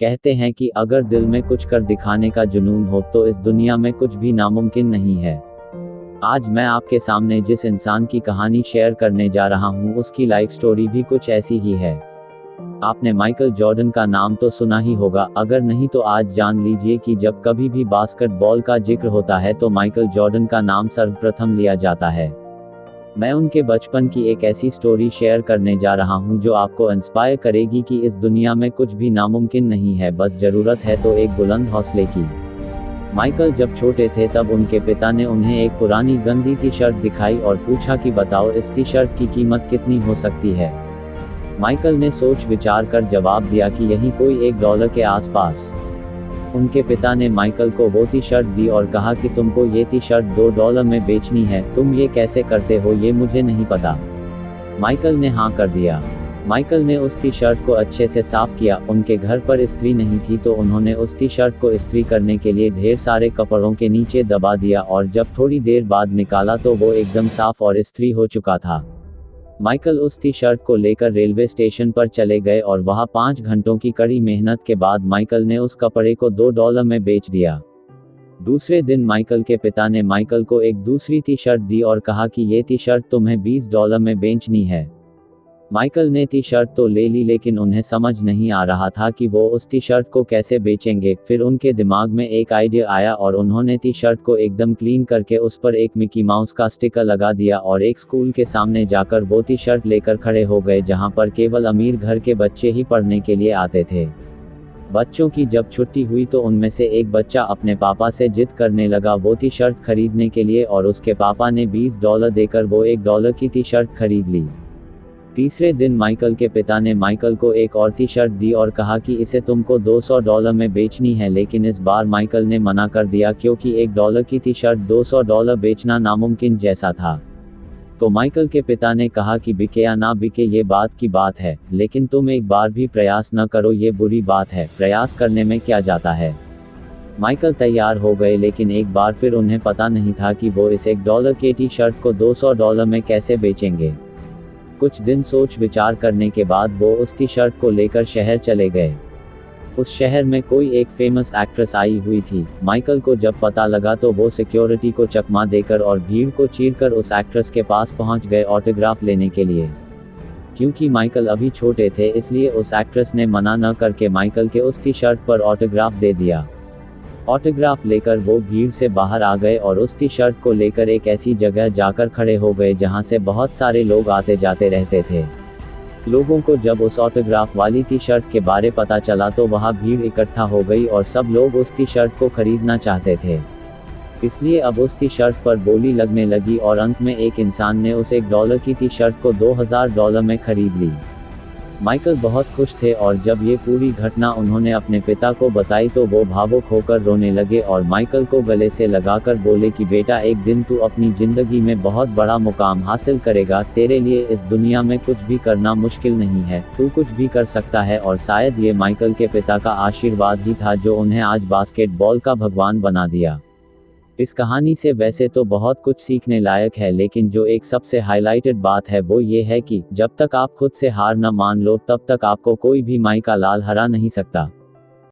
कहते हैं कि अगर दिल में कुछ कर दिखाने का जुनून हो तो इस दुनिया में कुछ भी नामुमकिन नहीं है। आज मैं आपके सामने जिस इंसान की कहानी शेयर करने जा रहा हूं उसकी लाइफ स्टोरी भी कुछ ऐसी ही है। आपने माइकल जॉर्डन का नाम तो सुना ही होगा, अगर नहीं तो आज जान लीजिए कि जब कभी भी बास्केटबॉल का जिक्र होता है तो माइकल जॉर्डन का नाम सर्वप्रथम लिया जाता है। मैं उनके बचपन की एक ऐसी स्टोरी शेयर करने जा रहा हूं जो आपको इंस्पायर करेगी कि इस दुनिया में कुछ भी नामुमकिन नहीं है, बस जरूरत है तो एक बुलंद हौसले की। माइकल जब छोटे थे तब उनके पिता ने उन्हें एक पुरानी गंदी टी शर्ट दिखाई और पूछा कि बताओ इस टी शर्ट की कीमत कितनी हो सकती है। माइकल ने सोच विचार कर जवाब दिया कि यही कोई $1 के आसपास। उनके पिता ने माइकल को वो टी शर्ट दी और कहा कि तुमको ये टी शर्ट $2 में बेचनी है, तुम ये कैसे करते हो ये मुझे नहीं पता। माइकल ने हाँ कर दिया। माइकल ने उस टी शर्ट को अच्छे से साफ किया। उनके घर पर इस्त्री नहीं थी तो उन्होंने उस टी शर्ट को इस्त्री करने के लिए ढेर सारे कपड़ों के नीचे दबा दिया और जब थोड़ी देर बाद निकाला तो वो एकदम साफ और इस्त्री हो चुका था। माइकल उस टी शर्ट को लेकर रेलवे स्टेशन पर चले गए और वहां 5 घंटों की कड़ी मेहनत के बाद माइकल ने उस कपड़े को $2 में बेच दिया। दूसरे दिन माइकल के पिता ने माइकल को एक दूसरी टी शर्ट दी और कहा कि ये टी शर्ट तुम्हें $20 में बेचनी है। माइकल ने टी शर्ट तो ले ली लेकिन उन्हें समझ नहीं आ रहा था कि वो उस टी शर्ट को कैसे बेचेंगे। फिर उनके दिमाग में एक आइडिया आया और उन्होंने टी शर्ट को एकदम क्लीन करके उस पर एक मिकी माउस का स्टिकर लगा दिया और एक स्कूल के सामने जाकर वो टी शर्ट लेकर खड़े हो गए जहां पर केवल अमीर घर के बच्चे ही पढ़ने के लिए आते थे। बच्चों की जब छुट्टी हुई तो उनमें से एक बच्चा अपने पापा से जिद करने लगा वो टी शर्ट खरीदने के लिए और उसके पापा ने $20 देकर वो $1 की टी शर्ट खरीद ली। तीसरे दिन माइकल के पिता ने माइकल को एक और टी शर्ट दी और कहा कि इसे तुमको $200 में बेचनी है, लेकिन इस बार माइकल ने मना कर दिया क्योंकि $1 की टी शर्ट $200 बेचना नामुमकिन जैसा था। तो माइकल के पिता ने कहा कि बिके या ना बिके ये बात की बात है, लेकिन तुम एक बार भी प्रयास न करो ये बुरी बात है, प्रयास करने में क्या जाता है। माइकल तैयार हो गए लेकिन एक बार फिर उन्हें पता नहीं था कि वो इस $1 की टी शर्ट को $200 में कैसे बेचेंगे। कुछ दिन सोच विचार करने के बाद वो उस टी शर्ट को लेकर शहर चले गए। उस शहर में कोई एक फेमस एक्ट्रेस आई हुई थी। माइकल को जब पता लगा तो वो सिक्योरिटी को चकमा देकर और भीड़ को चीरकर उस एक्ट्रेस के पास पहुंच गए ऑटोग्राफ लेने के लिए। क्योंकि माइकल अभी छोटे थे इसलिए उस एक्ट्रेस ने मना न करके माइकल के उस टी शर्ट पर ऑटोग्राफ दे दिया। ऑटोग्राफ लेकर वो भीड़ से बाहर आ गए और उस टी शर्ट को लेकर एक ऐसी जगह जाकर खड़े हो गए जहां से बहुत सारे लोग आते जाते रहते थे। लोगों को जब उस ऑटोग्राफ वाली टी शर्ट के बारे पता चला तो वहां भीड़ इकट्ठा हो गई और सब लोग उस टी शर्ट को खरीदना चाहते थे। इसलिए अब उस टी शर्ट पर बोली लगने लगी और अंत में एक इंसान ने उस $1 की टी शर्ट को $2000 में खरीद ली। माइकल बहुत खुश थे और जब ये पूरी घटना उन्होंने अपने पिता को बताई तो वो भावुक होकर रोने लगे और माइकल को गले से लगाकर बोले कि बेटा एक दिन तू अपनी जिंदगी में बहुत बड़ा मुकाम हासिल करेगा, तेरे लिए इस दुनिया में कुछ भी करना मुश्किल नहीं है, तू कुछ भी कर सकता है। और शायद ये माइकल के पिता का आशीर्वाद ही था जो उन्हें आज बास्केटबॉल का भगवान बना दिया। इस कहानी से वैसे तो बहुत कुछ सीखने लायक है, लेकिन जो एक सबसे हाईलाइटेड बात है वो ये है कि जब तक आप खुद से हार न मान लो तब तक आपको कोई भी माई का लाल हरा नहीं सकता।